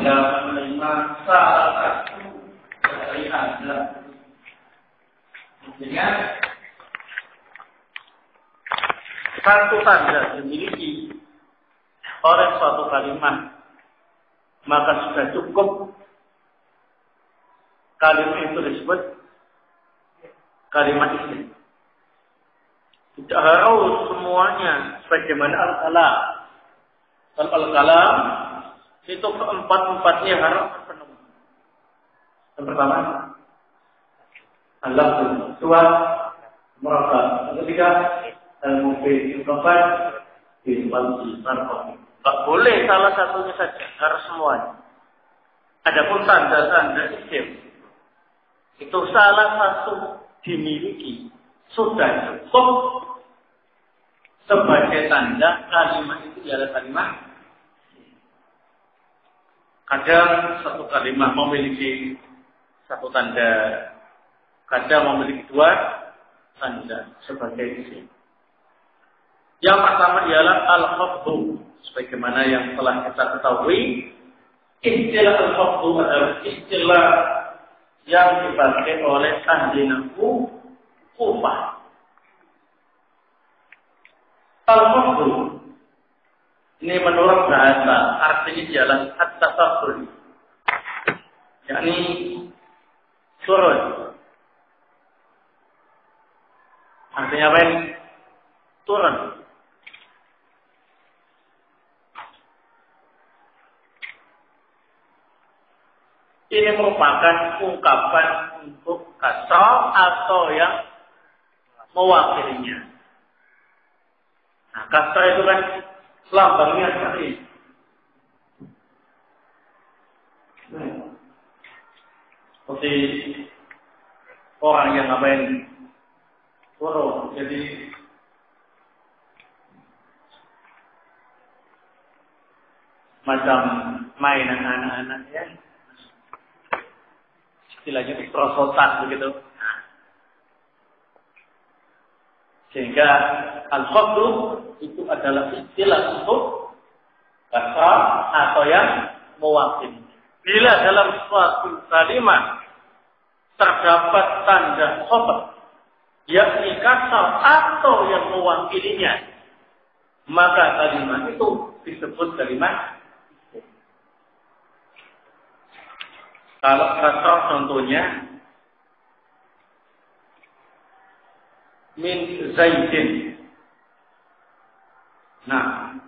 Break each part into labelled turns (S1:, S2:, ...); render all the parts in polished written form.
S1: bila menerima salah satu dari Anda. Dengan satu tanda dimiliki oleh suatu kalimat, maka sudah cukup kalimat itu disebut kalimat isim. Tidak harus semuanya sebagaimana al-kalam. Kalau al-kalam itu keempat-empatnya harus terpenuhi. Yang pertama, Allah kedua, merasa. Yang ketiga, al-mufid. Yang keempat, tak boleh salah satunya saja, harus semuanya. Adapun tanda-tanda isim, itu salah satu dimiliki sudah cukup sebagai tanda kalimat itu adalah kalimat. Kadang satu kalimat memiliki satu tanda, kadang memiliki dua tanda sebagai isim. Yang pertama ialah al-khafdu, sebagaimana yang telah kita ketahui, istilah al-khafdu adalah istilah yang dipakai oleh ahli nahwu Kufah. Al-khafdu ini menurut bahasa artinya ialah at-tasaffur, yakni turun. Artinya apa ini? Turun. Ini merupakan ungkapan untuk kasrah atau yang mewakilinya. Nah, kasrah itu kan lambangnya seperti ini. Seperti orang yang ngapain? Turun. Jadi macam mainan anak-anak ya. Istilahnya perosotan begitu. Sehingga al-khafdu itu adalah istilah untuk kasrah atau yang mewakili. Bila dalam suatu kalimat terdapat tanda khafd, yakni kasrah atau yang mewakilinya, maka kalimat itu disebut kalimat. Kalau kasrah contohnya min zaidin. Nah,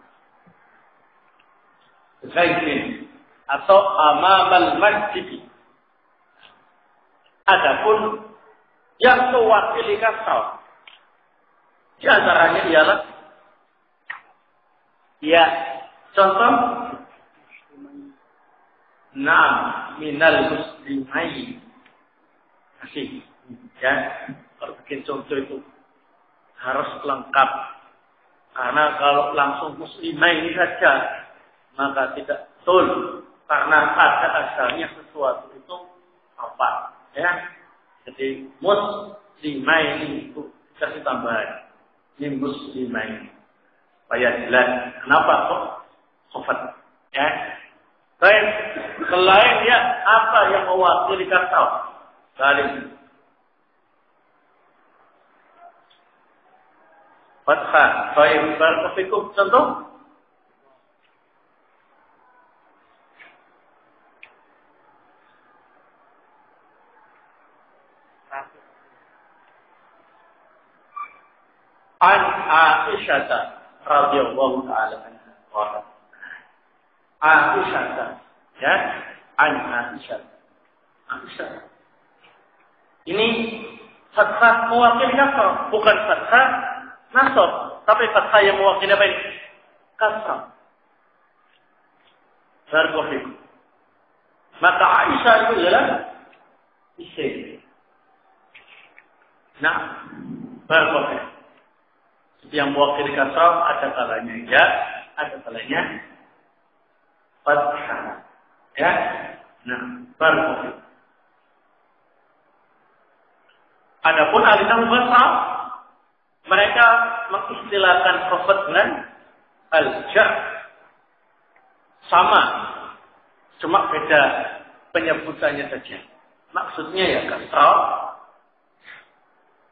S1: zaidin atau amamal masjid. Adapun yang mewakili kasrah di antaranya ialah ya, contoh minal muslimain. Asik. Ya, kalau bikin contoh itu harus lengkap. Karena kalau langsung muslimain saja, maka tidak betul. Karena pada asalnya sesuatu itu apa? Ya, jadi muslimain itu kasih tambahan. Ini muslimain. Supaya jelas. Kenapa kok khafat? Ya. Baik, selain ya apa yang mewakili kasrah? Saling fathah. Baik, barakallahu contoh. An Aisyah radhiyallahu ta'ala anha. Aisyah, ya, an Aisyah. Aisyah. Ini fathah mewakili kasrah, bukan fathah nasab, tapi fathah yang mewakili apa ini? Kasrah. Barakallahu. Maka Aisyah itu adalah isim. Nah, barakallahu. Yang mewakili kasrah ada kalanya ya, ada kalanya fathah. Ya. Nah, barakallahu. Adapun ahli nahwu basrah, mereka mengistilahkan khafd dengan al-jar. Sama Cuma beda penyebutannya saja. Maksudnya ya kasra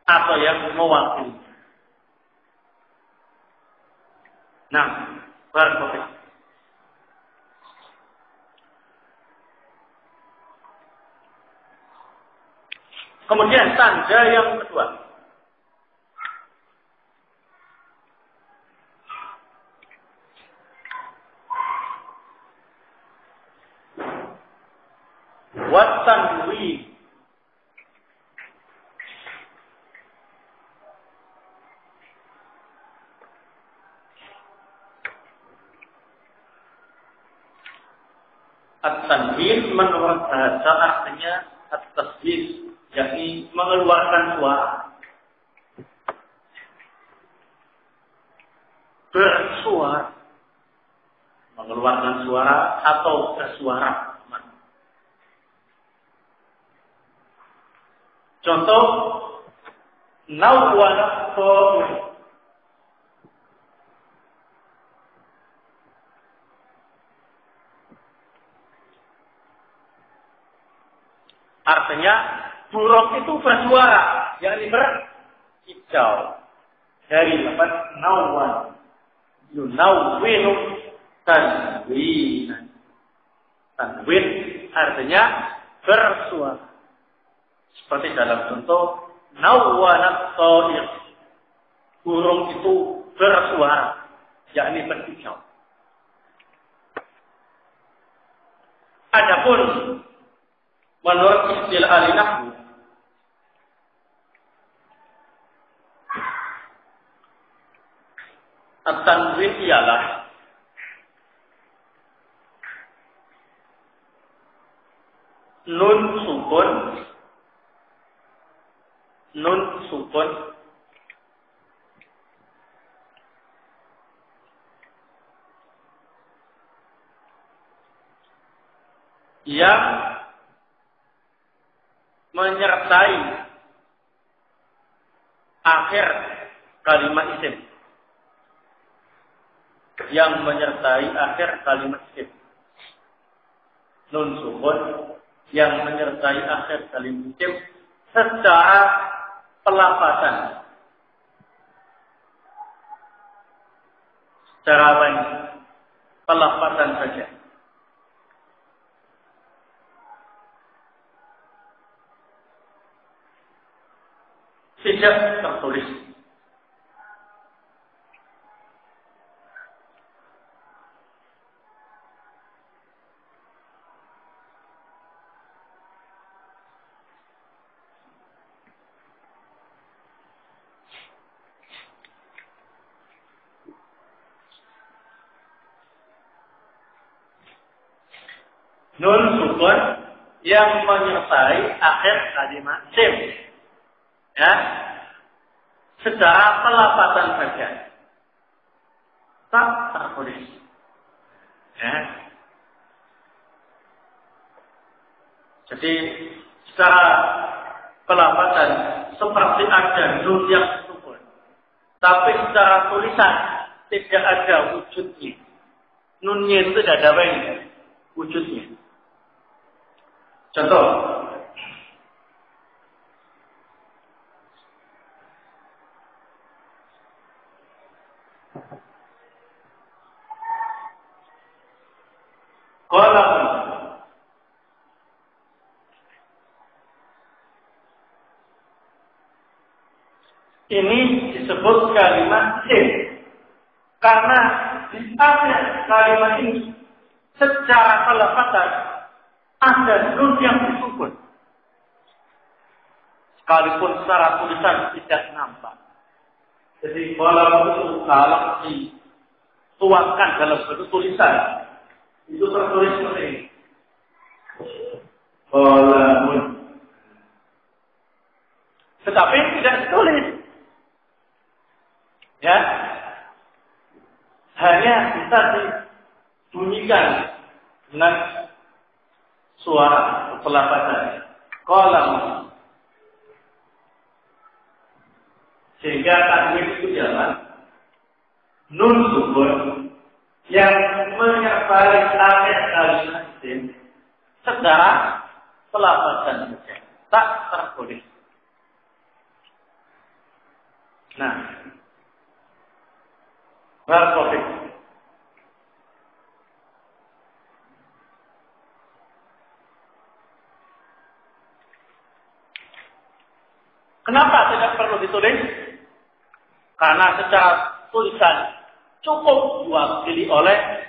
S1: atau yang mewakili. Nah, barakallahu. Kemudian tanda yang kedua. Wat-tanwin. At-tanwin menurut bahasa artinya at-tasbih, yakni mengeluarkan suara. Bersuara. Mengeluarkan suara atau bersuara. Contoh, nawwala qawm. Artinya, buruk itu bersuara, yakni berkicau. Dari lafaz nawwal. Yunawwinu tanwin. Tanwin artinya bersuara. Seperti dalam contoh, nawwanat thair. Burung itu bersuara, yakni berkicau. Adapun menurut istilah ahli nahwu, at-tanwin ialah nun sukun yang menyertai akhir kalimat isim. Yang menyertai akhir kalimat isim. Nun sukun yang menyertai akhir kalimat isim secara pelafazan. Secara apa ini? Pelafazan saja. Tidak tertulis. Nun sukun yang menyertai akhir kalimat sim. Ya, secara pelafazan saja, tak tertulis. Ya. Jadi secara pelafazan seperti ada nun yang sukun, tapi secara tulisan tidak ada wujudnya. Nunnya itu tidak ada wujudnya. Contoh. Qalam. Ini disebut kalimat sim. Karena di akhir kalimat ini secara pelafazan ada nun yang disukun. Sekalipun secara tulisan tidak nampak. Jadi qalam itu kalau dituangkan dalam bentuk tulisan, itu tertulis seperti ini. Qalamun. Tetapi tidak ditulis. Ya. Hanya bisa dibunyikan dengan suara pelafazan. Qalamun. Sehingga tanwin itu jalan nun sukun yang menyertai akhir kalimat isim secara pelafasan saja, tak tertulis. Nah, bertopik. Kenapa tidak perlu ditulis? Karena secara tulisan cukup diwakili oleh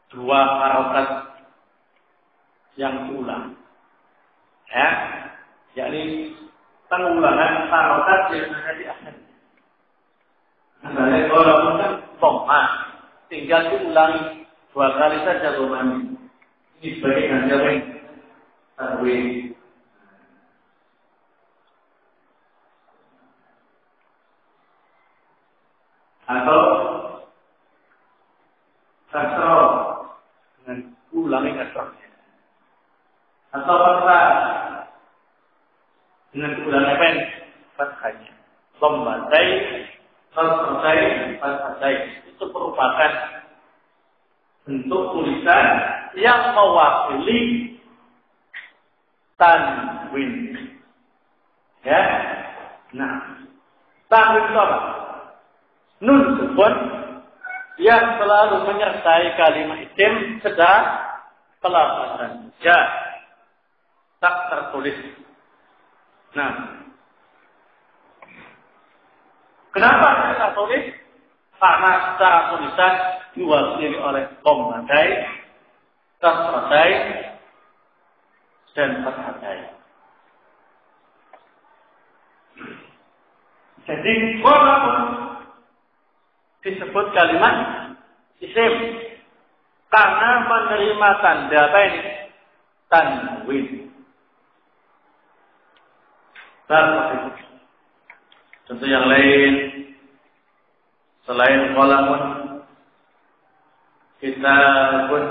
S1: dua harokat yang diulang. Ya, yakni pengulangan harokat yang ada di akhir. Misalnya kalau kan koma, tinggal diulangi 2 kali saja romanya. Ini sebagai ganjaran tarwih. Atau kasro dengan ulangi kasronya. Atau fathah dengan ulangi pen fathahnya. Lombatai, selesai, fathahai. Itu merupakan bentuk tulisan yang mewakili tanwin. Ya, nah, tanwin itu apa? Nun sukun yang selalu menyertai kalimat isim secara pelafasan saja, tak tertulis. Nah, kenapa tidak tertulis? Karena secara tulisan diwakili oleh komandai, kasradai, dan fathadai. Jadi walaupun disebut kalimat isim karena menerima tanda apa ini? Tanwin. Contoh yang lain selain qalamun, kitabun.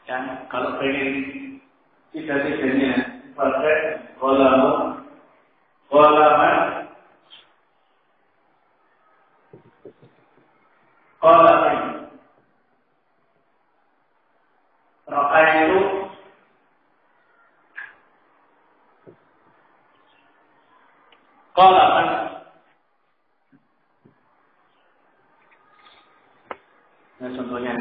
S1: Ya, kalau pengen tidak-tidaknya pakai qalamun, qalaman, qalamin. Raqaitu, qalaman. Nah, contohnya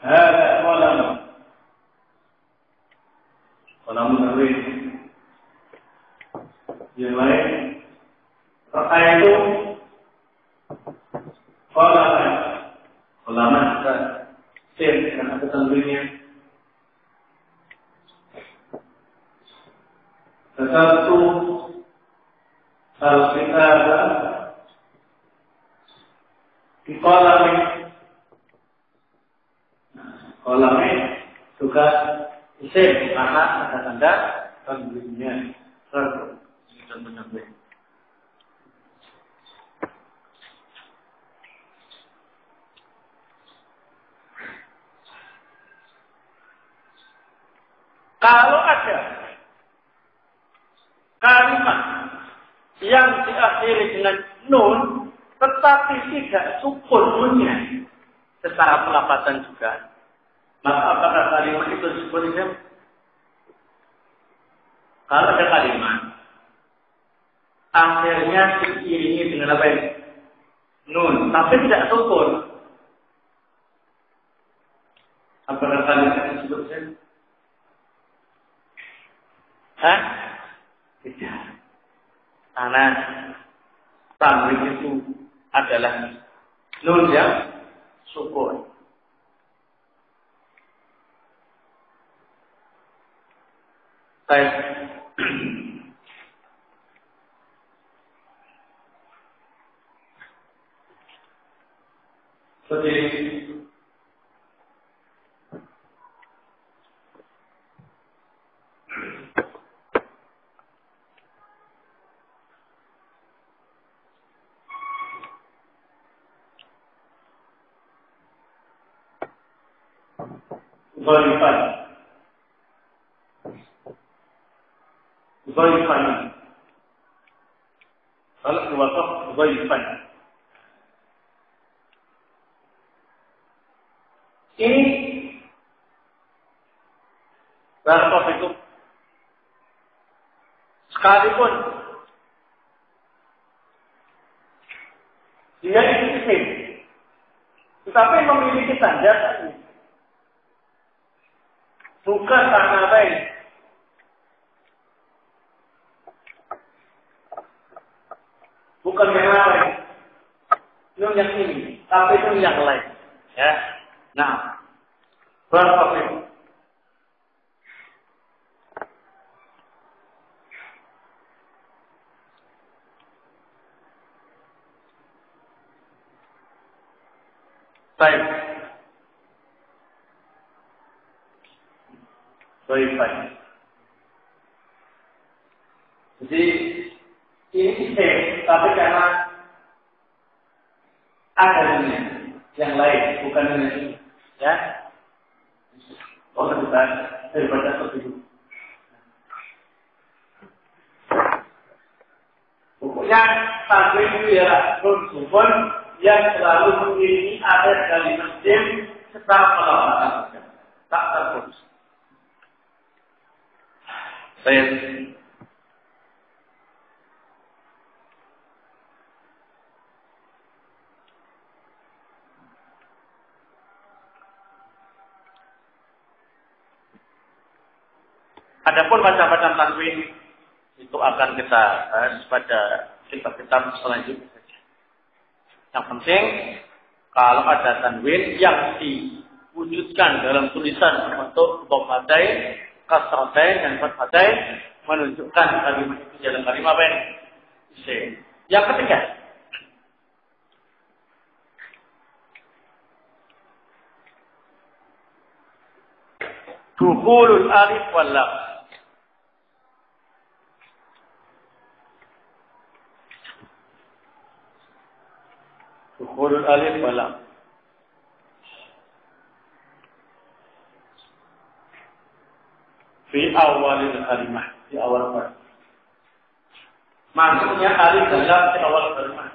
S1: hada qalamun. Qalamun tarwih. Yang lain raqaitu qalaman. Qalaman kan sin dengan ada tanwinnya. Satu al-kitab di qalamin. Qalamin juga isim karena ada tanda tanwinnya. Contohnya kalau ada kalimat yang diakhiri dengan nun tetapi tidak sukun nunnya secara pelafazan juga, maka apakah kalimat itu disebut isim? Kalau ada kalimat akhirnya diiringi dengan apa ini? Nun, tapi tidak sukun, apakah kalimat itu disebut isim? Hah? Tidak. Karena tanwin itu adalah nun yang sukun. Baik. Seperti Ghalifan. Kalau diwakaf ghaifan. Ini barakallahu fikum. Sekalipun dia isim, tetapi memiliki tanda tadi. Bukan karena lain. Bukan yang lain. Nun yang ini, tapi nun yang lain. Ya. Nah, barakallahu fikum. Baik. Jadi ini isim, tapi karena ada yang lain, bukan ini, ya. Oh, kita daripada seperti itu. Pokoknya tanwin itu ya rumpun yang selalu mengiringi akhir kalimat isim secara pelafazan, tak terputus. Adapun macam-macam tanwin itu akan kita bahas pada kitab-kitab selanjutnya saja. Yang penting kalau ada tanwin yang diwujudkan dalam tulisan berbentuk dhammatain, kasratain dan fathatain menunjukkan kalimat itu dalam kalimat apa ini? Isim. Yang ketiga, dukhulul alif wal lam. Dukhulul alif wal lam. Fi awalil kalimah, di awal kalimat. Maksudnya alif dan lam di awal kalimat.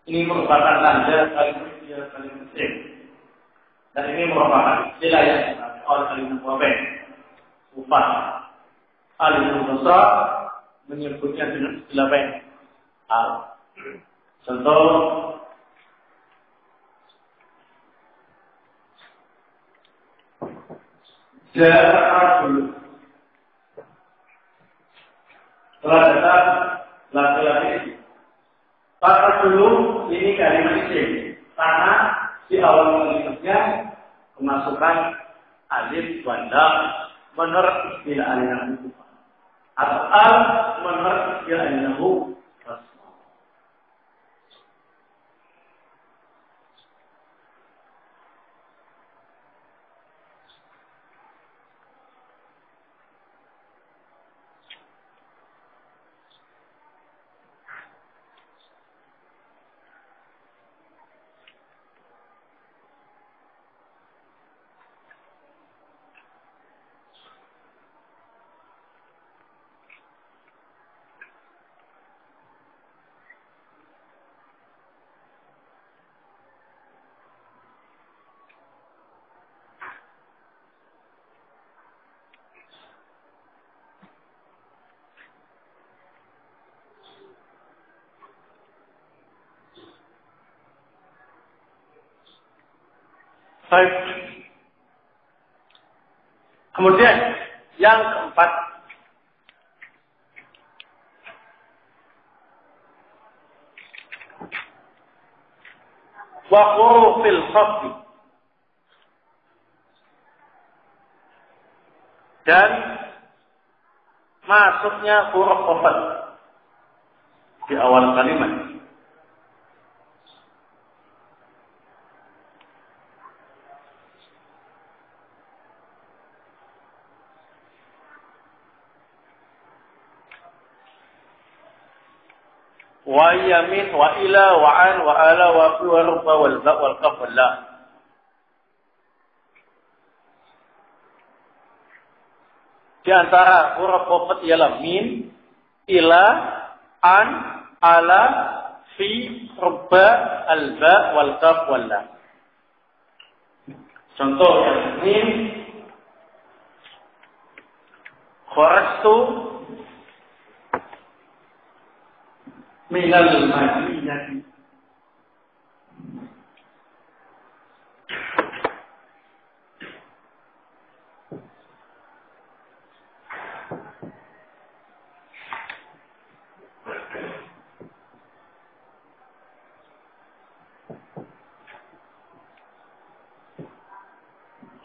S1: Ini merupakan tanda kalimat dia kalimat isim. Dan ini merupakan istilah yang awal kalimat wabah. Ufah. Alif besar menyebutnya dengan istilah bain. Al. Contoh Ja'arul. Telah datang laki-laki. Kata dulu ini kalimat isim. Karena di awal kalimatnya kemasukan alif wanda menurut istilah alinahu. Atau al menurut istilah alinahu. Baik. Kemudian yang keempat, wa hurufil khafdi, dan masuknya huruf khafd di awal kalimat. Wa yamin wa ila wa an wa ala wa fi wa rufa wal ba wal kaf wal la. Di antara huruf khafd ialah min, ila, an, ala, fi, rubba, alba, wal kaf, wal lam. Contoh yang ini, kharajtu minal madinati.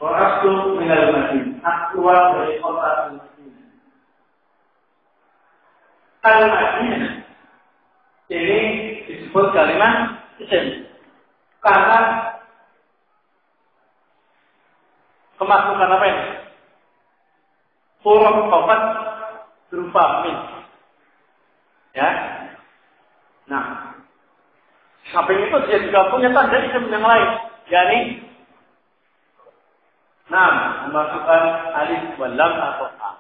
S1: Kharajtu minal madinah. Aku keluar dari kota Madinah. Al-Madinah ini disebut kalimat isim karena kemasukan apa ini? Huruf qafat berupa min. Ya. Nah, samping itu dia juga punya tanda isim yang lain, yakni memasukkan alif wal lam atau a.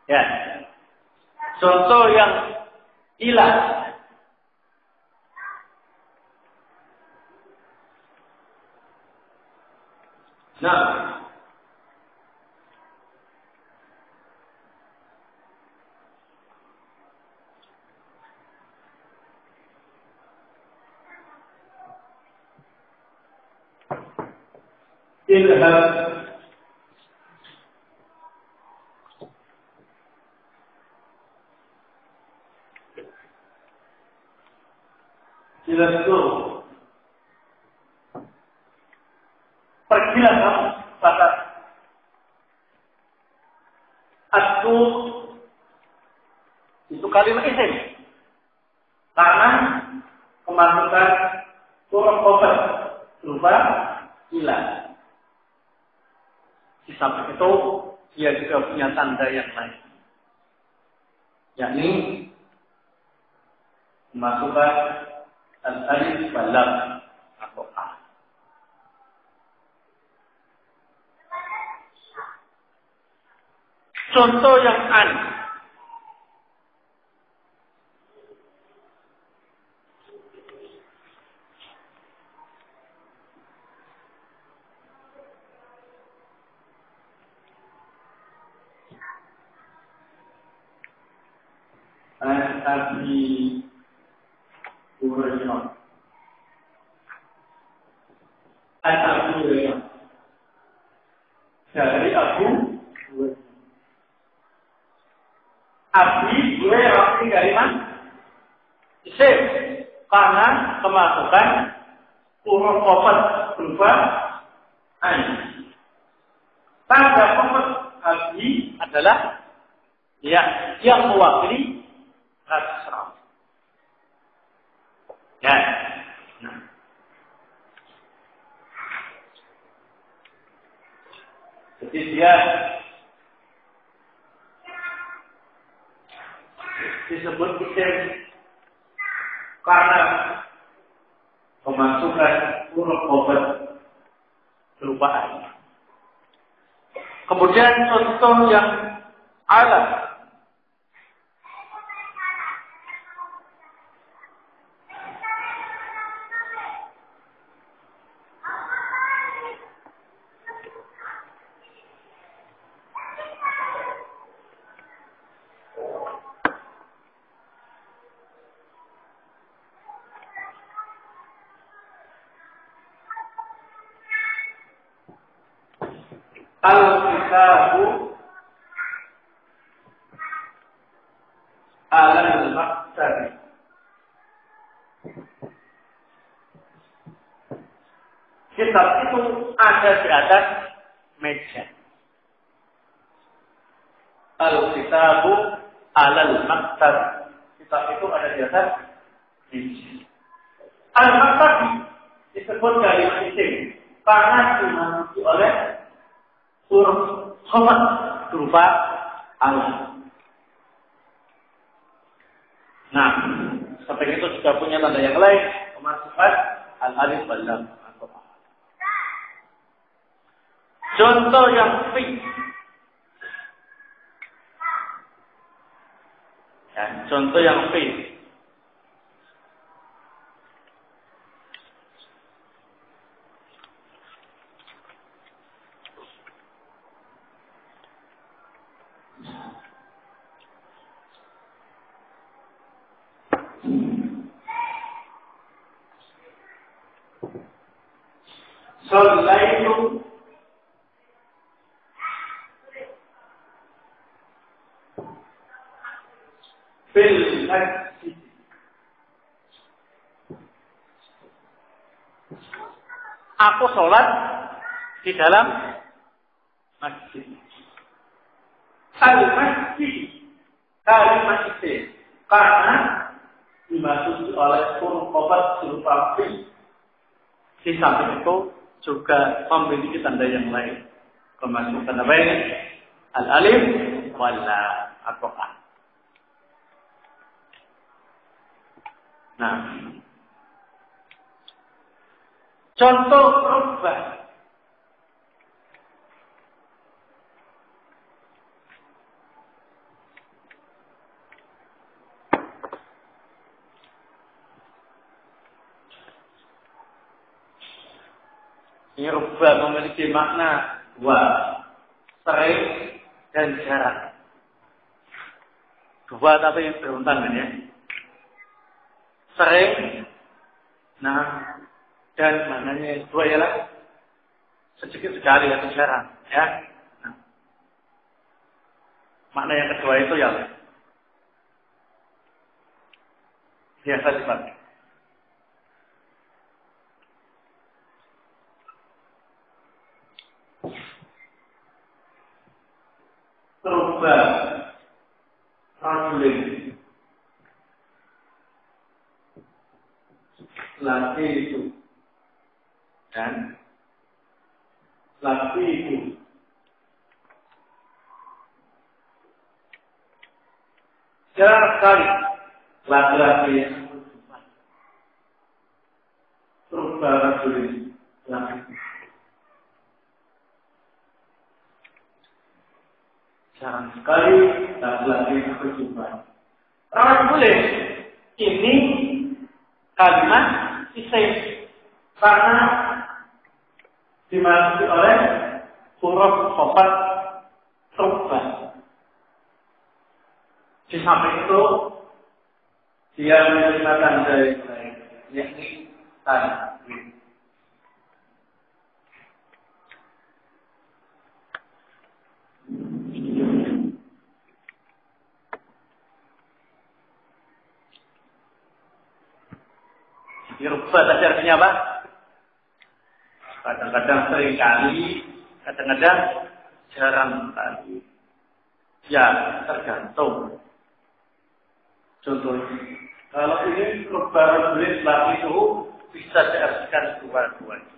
S1: Ya. Contoh yang ila. Nah. Ilham. Itu pergilah kamu pada aku itu kalimat isim karena kemasukan huruf qafat berupa ila. Di samping itu dia juga punya tanda yang lain, yakni memasukkan al-alif wal lam atau a. Contoh yang an. Abi Hurairah. Abu Hurairah. Dari Abu Hurairah. Abi Hurairah ini dari mana? Isim karena kemasukan huruf qafat berupa an. Tanda qafat abi adalah yang mewakili kasrah. Ya. Nah. Jadi dia disebut isim karena kemasukan huruf qafat berupa an. Kemudian contoh yang ala. Al-kitabu alal maktabi. Kitab itu ada di atas meja. Al-kitabu alal maktab. Kitab itu ada di atas meja. Al-maktabi disebut kalimat isim karena dimasuki oleh huruf qafat berupa alif. Nah, sampai itu juga punya tanda yang lain, kemasukan al-alif wal lam atau a. Contoh yang fi. contoh yang P. Shallaitu fil masjid. Aku sholat di dalam masjid. Al-masjid kalimat itu karena dimaksud oleh Qur'an berupa fi. Di samping itu juga memiliki tanda yang lain. Termasuk tanda lain al-alif wal lam atau a. Nah, contoh rubah. Ini rubah memiliki makna dua, sering dan jarang. Dua tapi yang beruntun ya. Sering, nah, dan maknanya dua ialah sedikit sekali atau jarang, ya. Nah. Makna yang kedua itu ya biasa dipakai. Rubah rajulin laki itu dan laki itu jarang sekali laki-laki yang berjumpa. Rubah rajulin laki. Jarang sekali laki-laki yang berjumpa. Rajulin ini kalimat isim karena dimasuki oleh huruf khafat rubah. Di samping itu dia menerima tanda yang lain, yakni tanwin. Rubah tadi artinya apa? Kadang-kadang sering kali, kadang-kadang jarang kali. Ya, tergantung. Contohnya, kalau ini rubah rajulin laki itu bisa diartikan dua-duanya.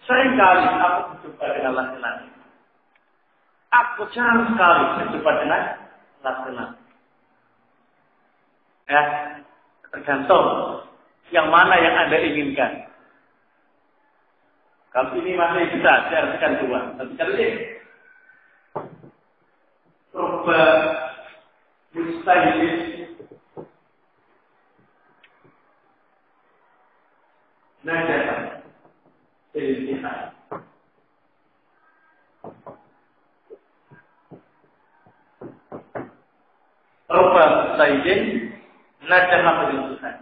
S1: Sering kali aku berjumpa dengan laki-laki. Aku jarang sekali berjumpa dengan laki-laki. Ya, tergantung. Yang mana yang Anda inginkan? Kalau ini masih bisa diartikan dua. Tapi kalau ini rubah mustahil najah ilmiah. Rubah mustahil najah ilmiah.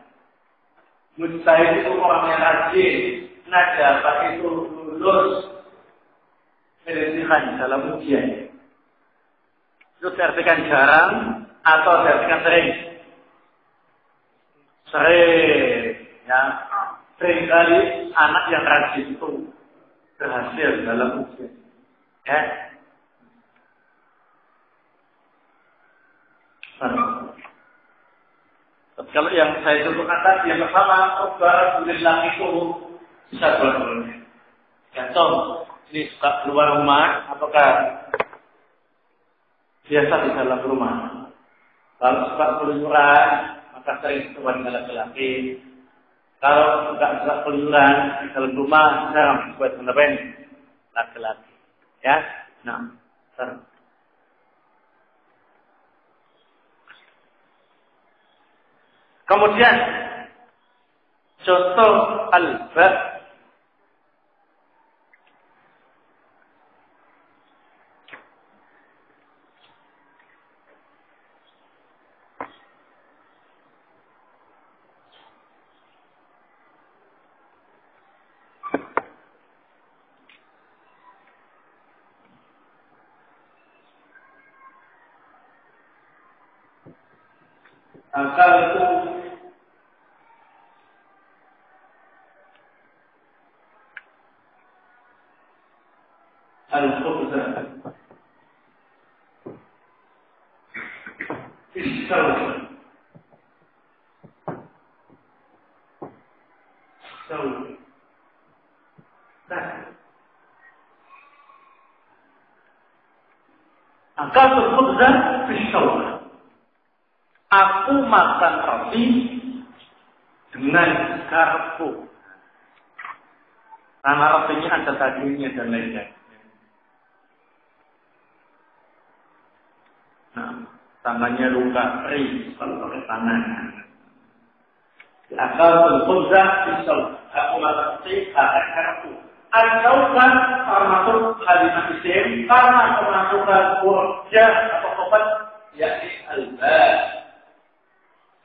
S1: Mustahil itu orang yang rajin, najabah itu lulus pilihan dalam ujian. Itu diartikan jarang atau diartikan sering. Sering, ya. Sering kali anak yang rajin itu berhasil dalam ujian. Ya. Kalau yang saya contohkan tadi yang pertama, rubah rajulin itu bisa dua-duanya. Contoh, ini suka keluar rumah, apakah biasa di dalam rumah? Kalau suka keluyuran, maka sering ketemu dengan laki-laki. Kalau suka keluyuran di dalam rumah, jarang buat menepen laki-laki. Ya, nah, Kemudian contoh al-ba. Akal itu al-khubza pisau akal khubza pisau. Aku makan roti dengan garpu. Karena rotinya ada dagingnya dan lain-lain. Nah, tangannya luka perih kalau pakai tangan. Akal berkhubza pisau. Aku makan roti pakai garpu. Ataukah termasuk kalimat isim karena kemasukan hurufnya atau obat yakni al-ba.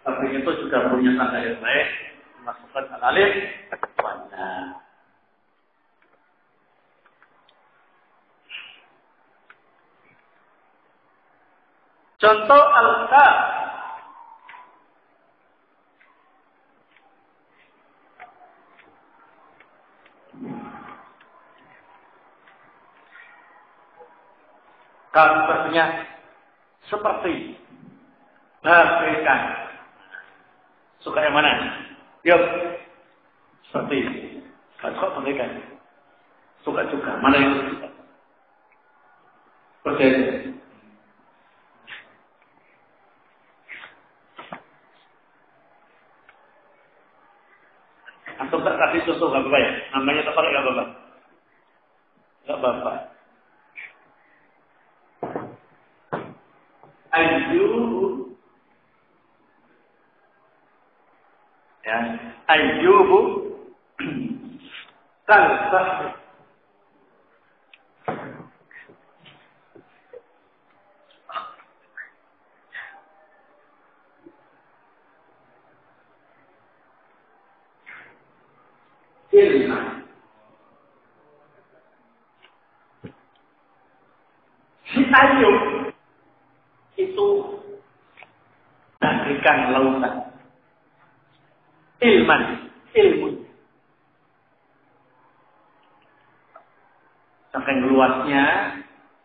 S1: Tapi itu juga punya tanda yang baik, masukkan al-alif wana. Contoh al-kaf. Kaf artinya seperti, bagaikan. Suka yang mana? Yuk. Seperti ini. Suka bagaikan. Suka juga. Mana yang suka? Seperti ini. Atau tak kasih contoh gak apa-apa ya? Namanya tertarik gak apa-apa? Gak apa-apa. Ayyubu kalbah. Ilmu. Si Ayyub itu bagaikan lautan. Ilmu. Saking luasnya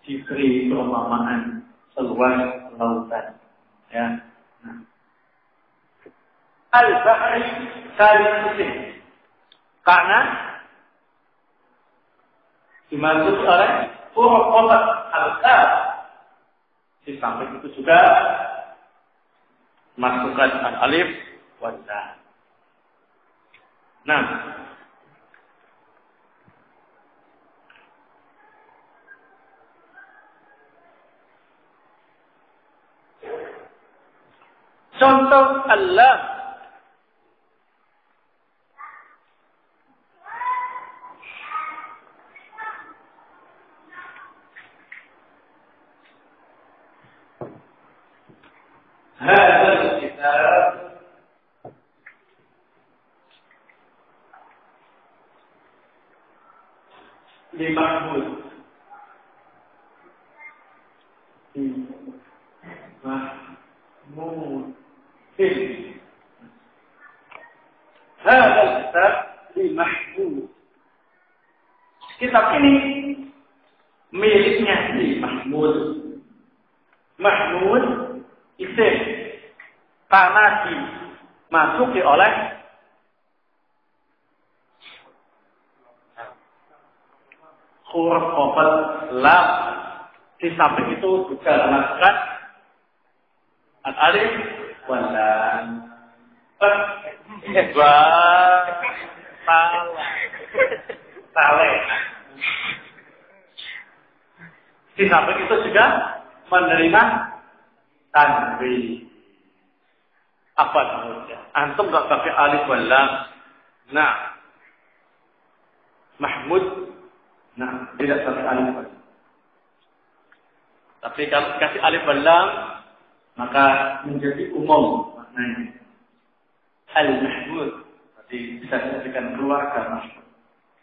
S1: diberi perumpamaan seluas lautan. Ya. Nah. Al-bahri kali musim. Karena dimaksud oleh huruf obat al-kaf. Di samping itu juga masukkan al-alif wana. Nah, contoh Allah. Hadzal kitab Mahmud. Mahmud. Hadzal kitab Mahmud. Kitab ini miliknya si Mahmud. Mahmud isim karena dimasuki oleh huruf qafat lam. Di samping itu juga dimasukkan al-alif wan lam. Salah. Di samping itu juga menerima tanwin. Apa namanya? Antum nggak pakai alif wal lam. Nah, Mahmud. Nah, tidak pakai alif wal lam. Tapi kalau kasih alif wal lam, maka menjadi umum maknanya. Al-Mahmud. Jadi bisa dijadikan keluarga Mahmud.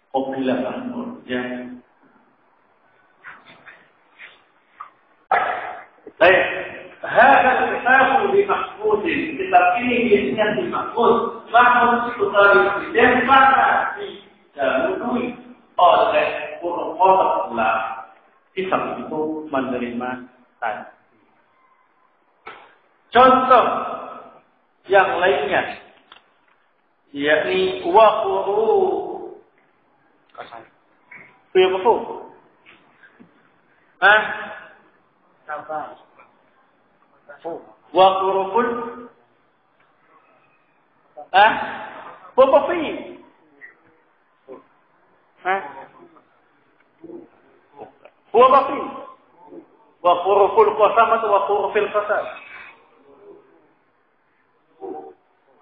S1: Qobila Mahmud. Ya. Baik. Hadal kitabu di Mahmudin. Kitab ini biasanya di Mahmud. Mahmud itu tadi dan mana didahului oleh huruf-huruf pula. Kitab itu menerima tadi. Contoh yang lainnya, yakni waquru. Apa? Hah? Sabar. Waquruful. Hah? Apa fi? Hah? Apa fi? Waquruful qasam atau waqurufil qasam?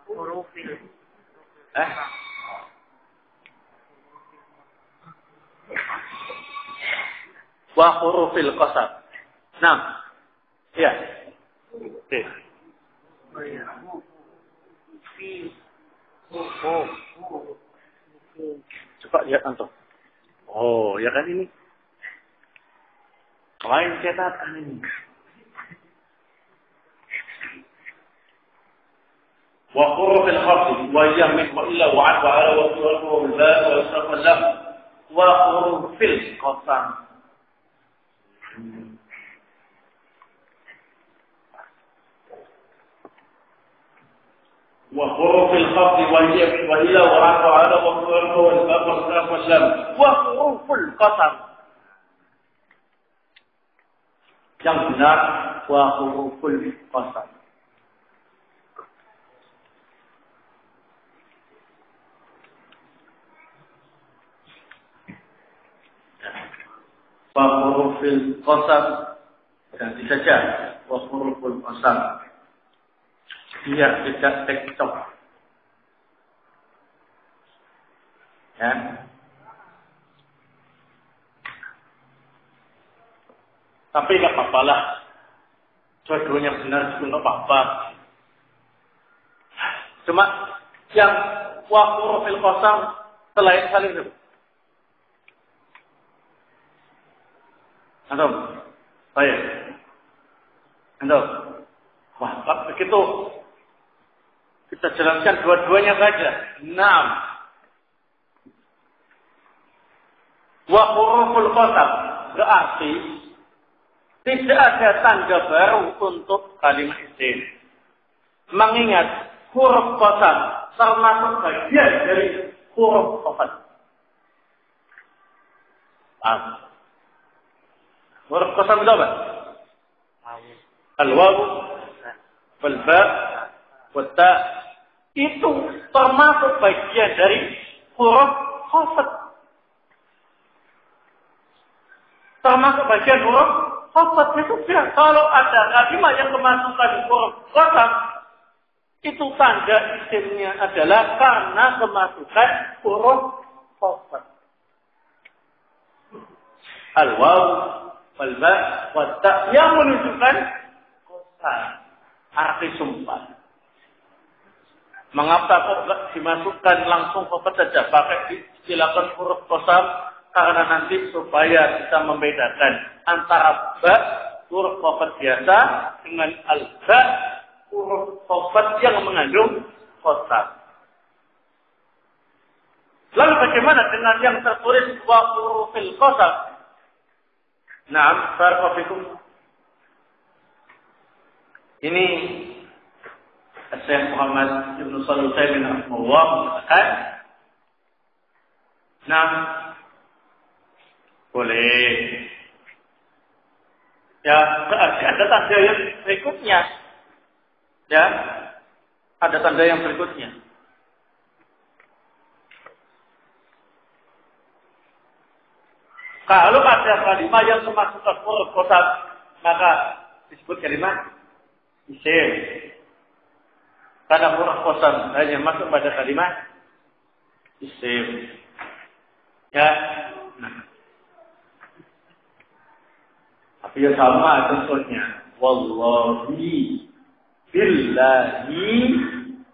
S1: Hurufil. Wa hurufil qasam. Nah. Ya. Oke. Coba lihat antum. Oh, ya kan ini. Lain cetakan ini. وحروف الخفض ويمن وإلا وعد وعلى وصول والباء والصرف واللم وحروف القسم وحروف الخفض ويمن وإلا وعد وعلى وصول والباء والصرف واللم وحروف القسم yang benar وحروف القسم. Wa hurufil qasam ganti saja wa huruful qasam biar tidak cekcok ya. Tapi enggak apa-apa lah, dua-duanya benar juga enggak apa-apa. Cuma yang wa hurufil qasam selain saling itu. Antum, baik. Antum, wah, begitu kita jelaskan dua-duanya saja. 6. Wa huruful qasam berarti tidak ada tanda baru untuk kalimat isim. Mengingat huruf qasam termasuk bagian dari huruf qasam. Huruf qasam itu apa? Al-waw, wal-ba, wat-ta. Itu termasuk bagian dari huruf khafat. Termasuk bagian huruf khafat itu bilang kalau ada kalimat yang kemasukan huruf qasam, itu tanda isimnya adalah karena kemasukan huruf khafat. Al-waw, wal-ba, wat-ta yang menunjukkan qasam, arti sumpah. Mengapa kok dimasukkan langsung ke saja pakai silakan huruf qasam? Karena nanti supaya bisa membedakan antara ba huruf qasam biasa dengan al-ba huruf qasam yang mengandung qasam. Lalu bagaimana dengan yang tertulis wa hurufil qasam? Naam, barakallahu fikum. Ini Syekh Muhammad Ibnu Shalih Al-Utsaimin rahimahullah mengatakan, nah, boleh. Ya, ada tanda yang berikutnya. Ya, ada tanda yang berikutnya. Kalau ada kalimat yang kemasukan huruf qasam, maka disebut kalimat isim. Karena huruf qasam hanya masuk pada kalimat isim. Ya. Nah. Tapi ya sama contohnya. Wallahi, billahi,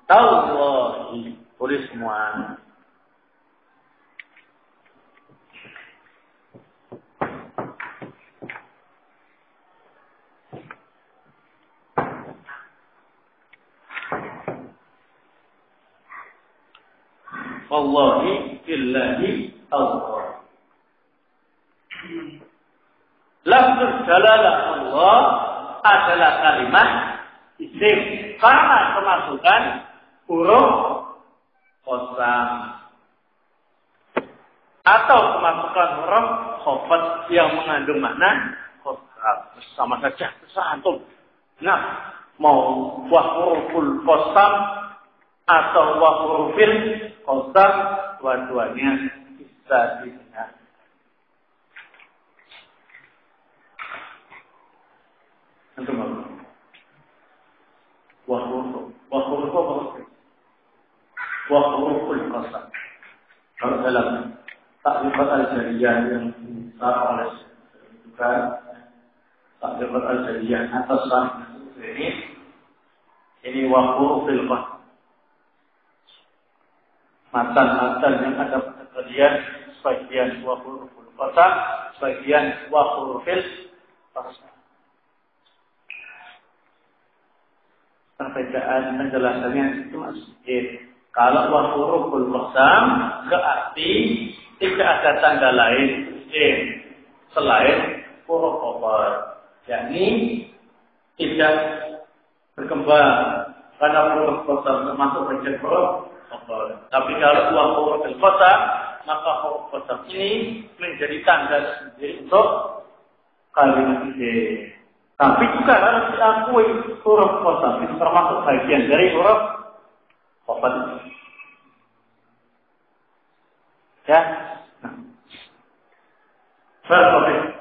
S1: tallahi. Tulis semua. Wallahi, billahi, tallahi. Lafzul jalalah Allah adalah kalimat isim karena kemasukan huruf qasam atau kemasukan huruf khafat yang mengandung makna qasam. Sama saja tersantum. Nah, mau wa huruful qasam atau wa hurufil qasam, dua-duanya bisa didengar. Antum apa? Wa huruful qasam. Kalau dalam takrifat al-jariyah yang disahkan oleh juga takrifat al-jariyah atas ini wa hurufil qasam. Matan-matan yang ada pada kalian sebagian wa huruful qasam, sebagian wa hurufil qasam. Perbedaan penjelasannya itu sedikit. Kalau wa huruful qasam berarti tidak ada tanda lain isim selain huruf qasam. Yakni tidak berkembang karena huruf qasam termasuk bagian huruf qasam. Tapi kalau wa huruful qasam, maka huruf qasam ini menjadi tanda sendiri untuk kalimat isim. Tapi juga harus diakui huruf qasam itu termasuk bagian dari huruf qasam. Ya. Nah. Baik.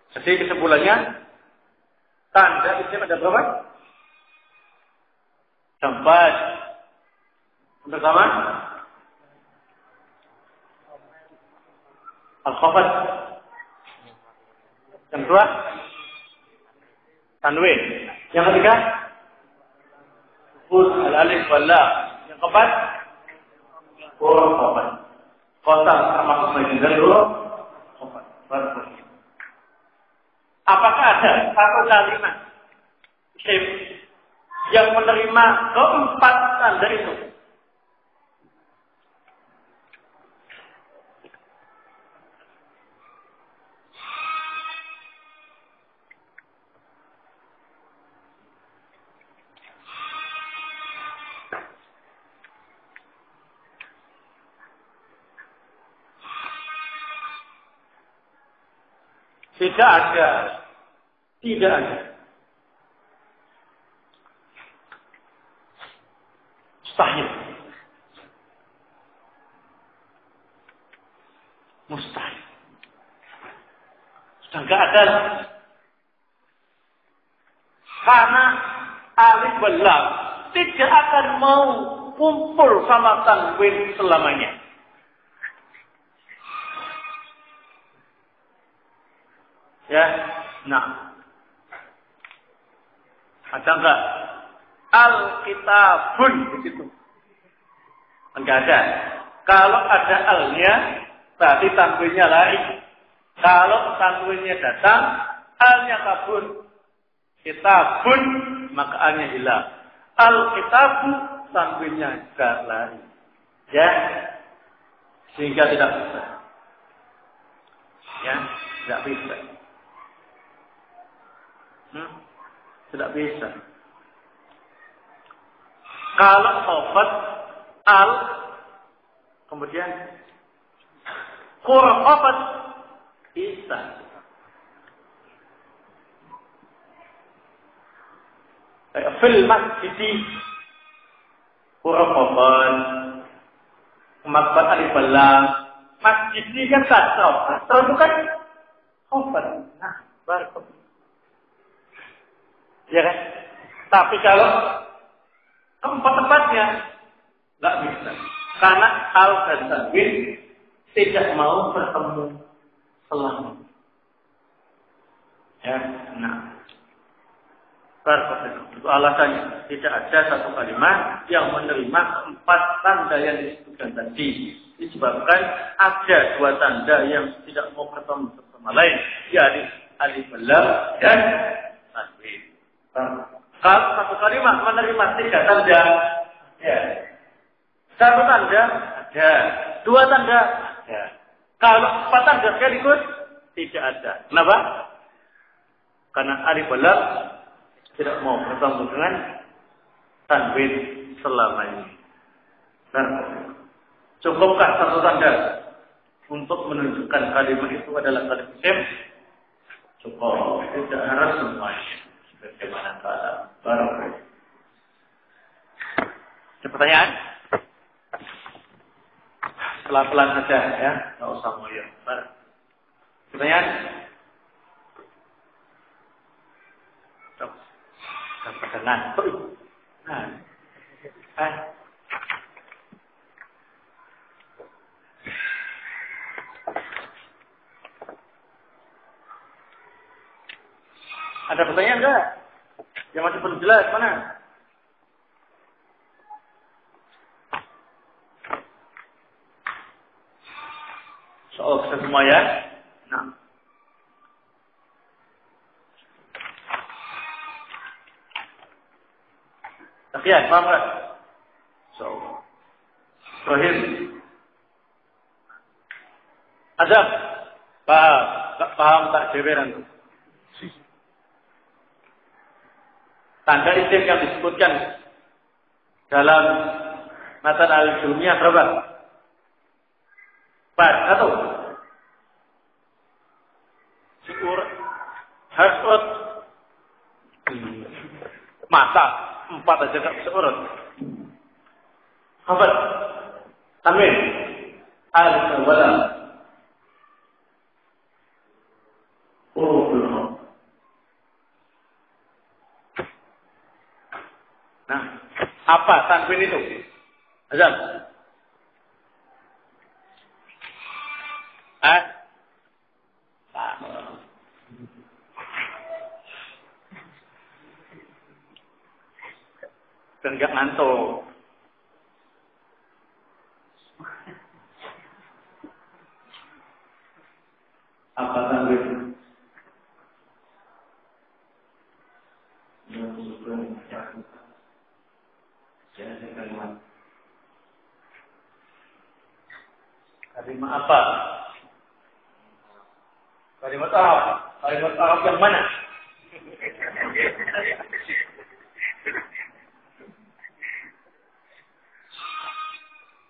S1: Jadi kesimpulannya, tanda isim ada berapa? 4. Yang pertama, al-khafat. Yang kedua, tanwin. Yang ketiga, sukun al-alif wal lam. Yang keempat, huruf khafat. Qasam termasuk bagian dari huruf khafat. Apakah ada satu kalimat isim yang menerima keempat tanda itu? Tidak ada. Tidak ada. Mustahil. Mustahil. Sudah enggak ada. Karena alif wal lam tidak akan mau kumpul sama tanwin selamanya. Ya, nah. Ada enggak? Al-kitabun begitu. Enggak ada. Kalau ada al-nya, berarti tanwinnya lain. Kalau tanwinnya datang, al-nya kabur. Kitabun, maka al-nya hilang. Al-kitabu, tanwinnya juga lain. Ya, sehingga tidak bisa. Ya, tidak bisa. Tidak bisa. Kalau khafat al, kemudian huruf khafat bisa. Fil masjidi Qur'an Makbat Al-Balam masjid ini kan kasroh. Kasroh itu kan khobar. Nah, baru. Ya kan? Tapi kalau tempat-tempatnya nggak bisa. Karena al dan tanwin tidak mau bertemu selama. Ya, nah. Itu alasannya. Tidak ada satu kalimat yang menerima keempat tanda yang disebutkan tadi. Disebabkan ada dua tanda yang tidak mau ketemu sama lain. Yaitu alif lam dan tanwin. Kalau satu kalimat menerima tiga tanda, ya. Satu tanda ada, dua tanda ada. Kalau empat tanda sekaligus tidak ada. Kenapa? Karena alif lam tidak mau bertemu dengan tanwin selama ini. Cukupkah satu tanda untuk menunjukkan kalimat itu adalah kalimat isim? Cukup. Tidak harus semuanya. Bagaimana baru? Ada pertanyaan? Pelan-pelan saja ya, nggak usah ngoyo. Pertanyaan? Pada ngantuk. Ada pertanyaan enggak? Yang masih belum jelas mana? Soal kita semua ya. Nah. Sekian, paham nggak? Ibrahim. Ada? Paham? Tak paham tak jeweran tu. Tanda isim yang disebutkan dalam matan al-Jumiyah berapa? 4 atau? Syukur. Hasut. Masa 4 aja tak bisa urut. Hafal. Tanwin. Al-Walam. Nah, apa tanwin itu? Azam. Dan enggak ngantuk. Apa tanwin? Kalimat apa? Kalimat Arab. Kalimat Arab yang mana?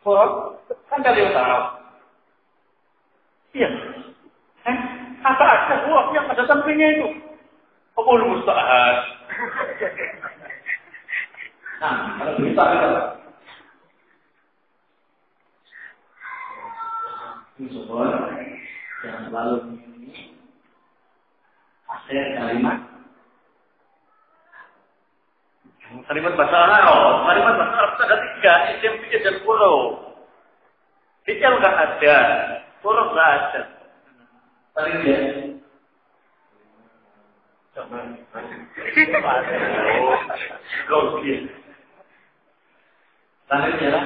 S1: Huruf kan kalimat Arab. Iya. Apa ada huruf yang ada sampingnya itu? Qabul musta'ad. Nah, kalau bisa kita Syukur jangan selalu ini akhir kalimat bahasa Arab. Kalimat bahasa Arab ada 3, isim, fi'il dan huruf. Fi'il enggak ada, huruf enggak ada. Paling dia. Coba. Gokil. Tadi dia lah.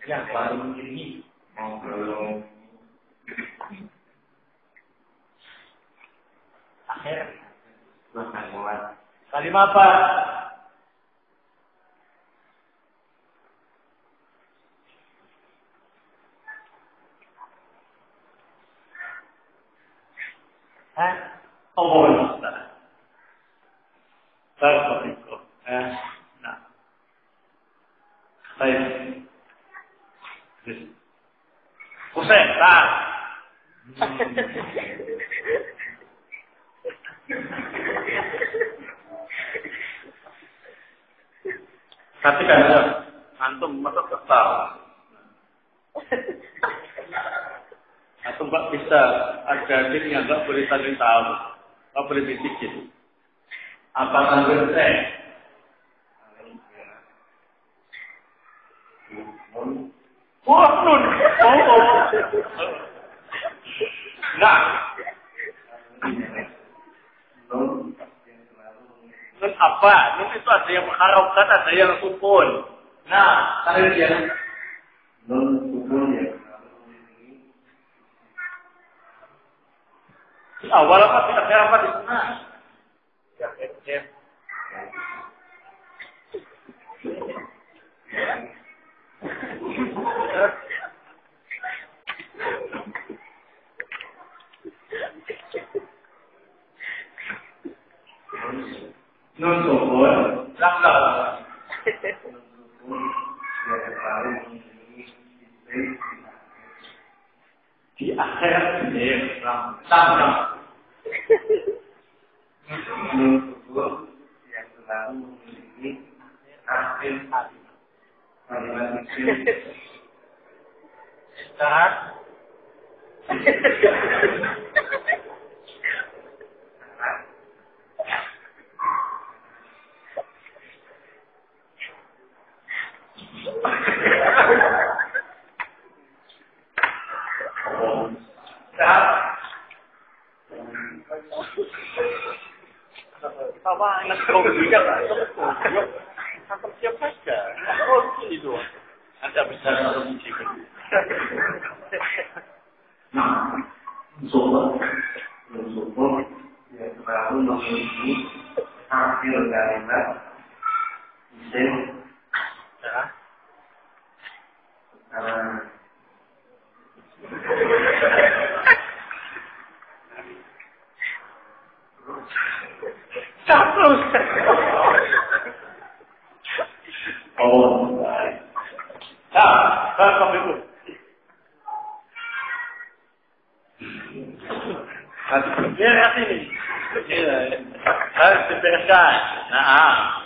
S1: Yang baru mengiringi akhir kalimat apa? Allah Barakallahu. Nah. Baik. Husain, Tapi kan antum masa kesal. Atau mbak bisa ada adik yang nggak boleh saling tahu, nggak boleh bisikin. Apa sambil saya? Wah, nun. Oh. Nah. Nun apa? Nun itu ada yang mengharapkan, ada yang sukun. Nah, tadi dia. Nun sukun ya. Di awal apa tidak ada apa di sana? Ya, F. Nun sukun, langkah. Di akhir ini langkah. Nun sukun yang selalu memiliki akhir kalimat itu. Start. Sama anak kau juga siap saja. Oh itu. Anda bisa solusi. Nah, support yang selalu memiliki hasil kalimat isim. Oh, baik. Nah, kalau itu. Lihat ini. Harus dibereskan. Nah.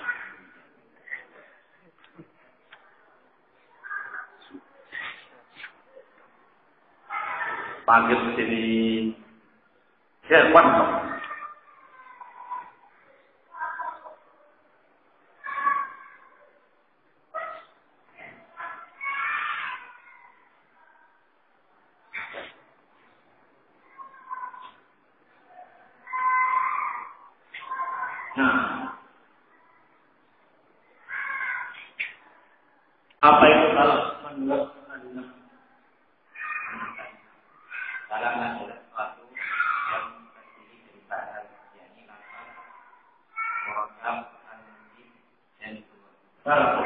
S1: Panggil sini. Ya, kuat. Apa itu kalau menurut Anda? Kalau ada sesuatu yang terdiri daripada yakni maka program analisis dan masuk.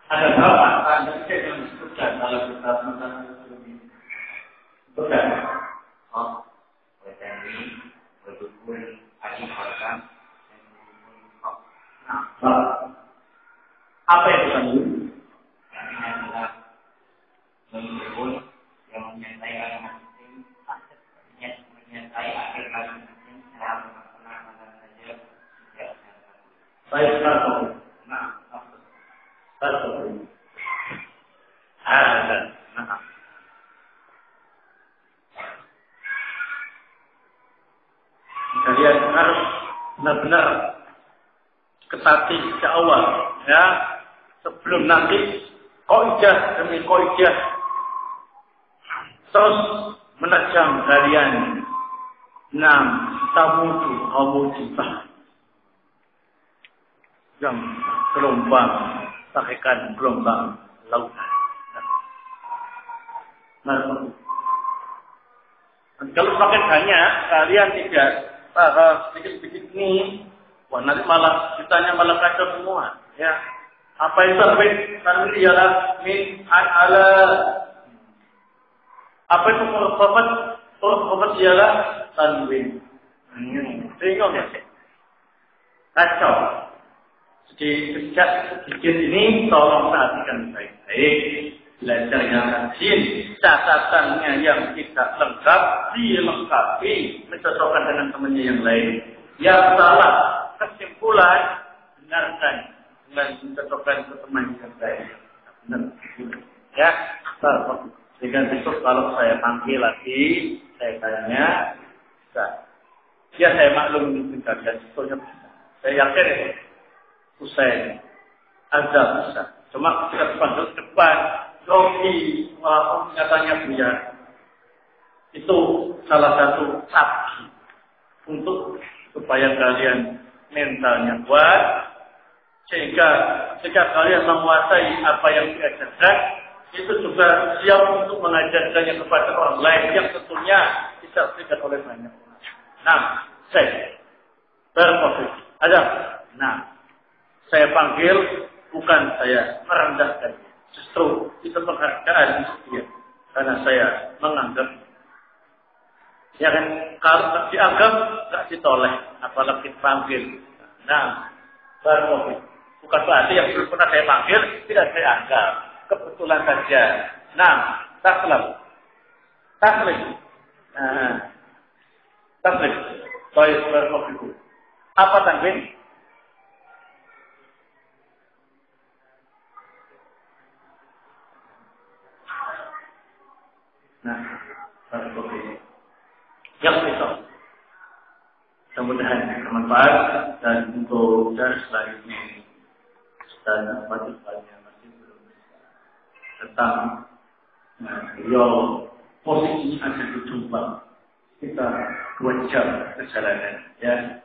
S1: Ada berapa tanda yang disebutkan dalam kitab Mutanabbi ini? Bukan. Oh. Berhubung adiparkan dan berhubung apa itu tadi? Yang ini adalah berhubung yang menyertai kalimat penting, menyertai akhir kalimat penting dalam mana saja tidak ada. Baik, satu. Nah, satu. Ada. Nah. Kalian harus benar-benar ketati sejak awal, ya, sebelum nanti kaidah demi kaidah terus menajam kalian. Hamudibah yang gelombang bagaikan gelombang lautan. Nah, kalau semakin banyak kalian tidak sedikit-sedikit ini, wah nanti malah ditanya malah kacau semua. Ya, apa itu tanwin ialah min ala. Apa itu khafat ialah tanwin. Bingung ya? Kacau. Jadi sejak sedikit ini tolong perhatikan baik-baik. Belajar yang rajin, catatannya yang tidak lengkap, dilengkapi, mencocokkan dengan temannya yang lain. Yang salah, kesimpulan, benarkan dengan mencocokkan ke teman yang lain. Benar. Ya, sehingga besok kalau saya panggil lagi, saya tanya, bisa. Ya saya maklum ini dan sebetulnya bisa. Saya yakin usai ada bisa. Cuma kita panggil depan, Rogi, nyatanya Buya. Itu salah satu sabji untuk supaya kalian mentalnya kuat, sehingga jika kalian menguasai apa yang diajarkan, itu juga siap untuk mengajarkannya kepada orang lain yang tentunya disaksikan oleh banyak orang. Nah, saya berprofesi. Ada. Nah, saya panggil bukan saya merendahkan. Justru itu penghargaan dia. Karena saya menganggap. Ya kan, kalau tak dianggap, tak ditoleh. Apalagi dipanggil. Nah, berprofesi. Bukan berarti yang belum pernah saya panggil, tidak saya anggap. Kebetulan saja. Nah, taslim. Nah, taslim. Baik, berprofesi. Apa tanwin? Nah, berprofesi. Yang besok. Mudah-mudahan bermanfaat dan untuk dari selanjutnya dan wajib-wajibnya masih belum tentang beliau posisinya ada di Jombang kita 2 jam perjalanan ya,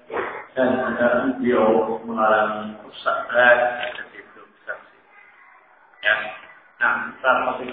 S1: dan ada beliau mengalami rusak berat jadi belum bisa ya. Nah, terima kasih.